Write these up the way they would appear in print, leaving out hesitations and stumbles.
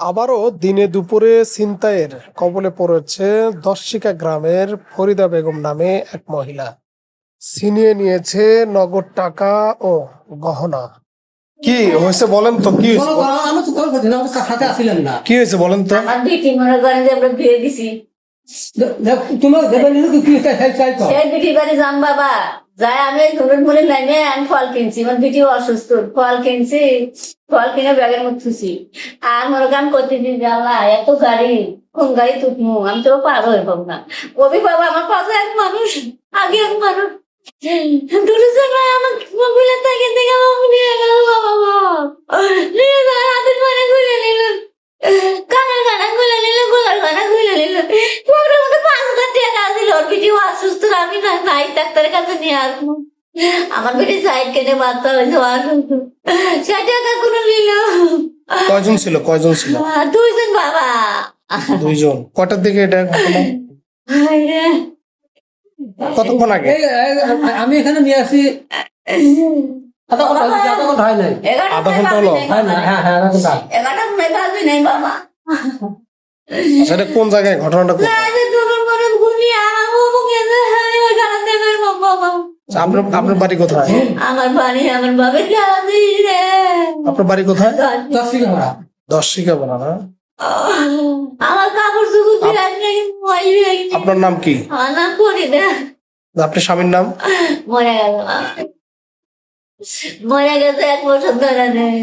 আবারও দিনে দুপুরে ছিনতাইয়ের কবলে পড়েছে দশশিকা গ্রামের ফরিদা বেগম নামে এক মহিলা। ছিনিয়ে নিয়েছে নগদ টাকা ও গহনা। কি হয়েছে বলেন তো? কি হয়েছে কি হয়েছে বলেন তো? আমার বিটি মনে করেন যে আমরা বিয়ে দিছি, সেই বিটির বাড়ি যাম বাবা, যাই আমি ধরুন মনে লাইনে আমি ফল কিনছি, আমার বিটি অসুস্থ, ফল কিনছি, ফল কিনে ব্যাগের মধ্যে থুছি। আর মনে করেন প্রতিদিন জানলা এত গাড়ি, কোন গাড়ি তুকমু, আমি তো পার হয়ে পাবো না। কবি বাবা আমার পাশে এক মানুষ, আগে এক মানুষ দূরে জায়গায় আমার মোবাইলের থেকে থেকে আমাকে নিয়ে গেল বাবা, নিয়ে যায় হাতের মানে খুলে নিল, কানের গানা খুলে নিল, গোলার গানা খুলে নিল। ওটার মধ্যে 5,000 টাকা আছিল। ওর বিটি অসুস্থ, আমি না নাই ডাক্তারের কাছে নিয়ে আসবো। আমার বেটি সাইড কেটে বাচ্চা হয়েছে অসুস্থ, সে টাকা কোনো নিল। কয়জন ছিল? কয়জন ছিল? 2 জন বাবা। 2 জন। কটার দিকে এটা ঘটনা? কতক্ষণ আগে? আমি এখানে নিয়ে আসি আধা ঘন্টা হলো? এগারোটা মনে ভাবি নাই বাবা। সেটা কোন জায়গায় ঘটনাটা? আপনার বাড়ি কোথায়? আমার বাড়ি আমার বাবার আপনার বাড়ি কোথায়? 10 শিখা বলা না? আমার কাপড় চুপড় বিরাট নেই। আপনার নাম কি? আমার নাম করি না, আপনার স্বামীর নাম? মরে গেল, মরে গেছে 1 বছর ধরে নেই।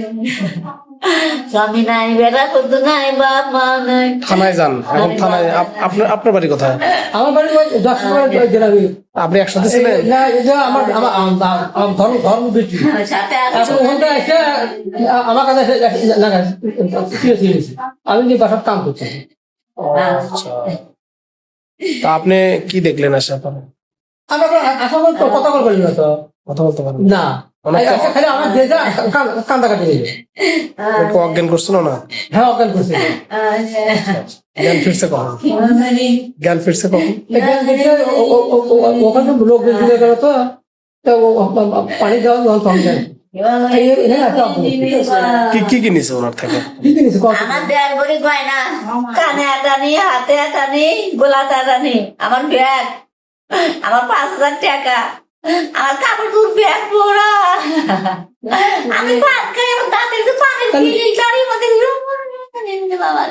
স্বামী নাই, বেটা করতো নাই, বাপ মা নাই। থানায় যান এখন। থানায় আপনার বাড়ি কোথায়? আমার বাড়ি 10 জেলাবি। আপনি একসাথে ছিলেন? না, এটা আমার ধর্ম বেটি। সাথে ওখানটা এসে আমার কাছে আমি যে বাসার কাম করছি। আচ্ছা। তা আপনি কি দেখলেন আসার পরে? আমরা আসলে কথা বলবেন না তো, কথা বলতে পারেন না খালি আমার কান্দা কাটি অজ্ঞান করছিল না? হ্যাঁ, অজ্ঞান করছে। জ্ঞান ফিরছে কখন? জ্ঞান ফিরছে কখন? ওখানে লোক বেশি গেল তো, পানি দেওয়া জল কম যায়। কি কিনেছে ওনার থেকে? আমার দেয়ার বড়ি গয়না, কানে আটানি, হাতে আটানি, গোলাতে আটানি, আমার ব্যাগ, আমার 5,000 টাকা, আমার কাপড় চুপ ব্যাগ পড়া, আমি ভাত খাই, আমার দাঁতের পানির গাড়ির মধ্যে বাবা।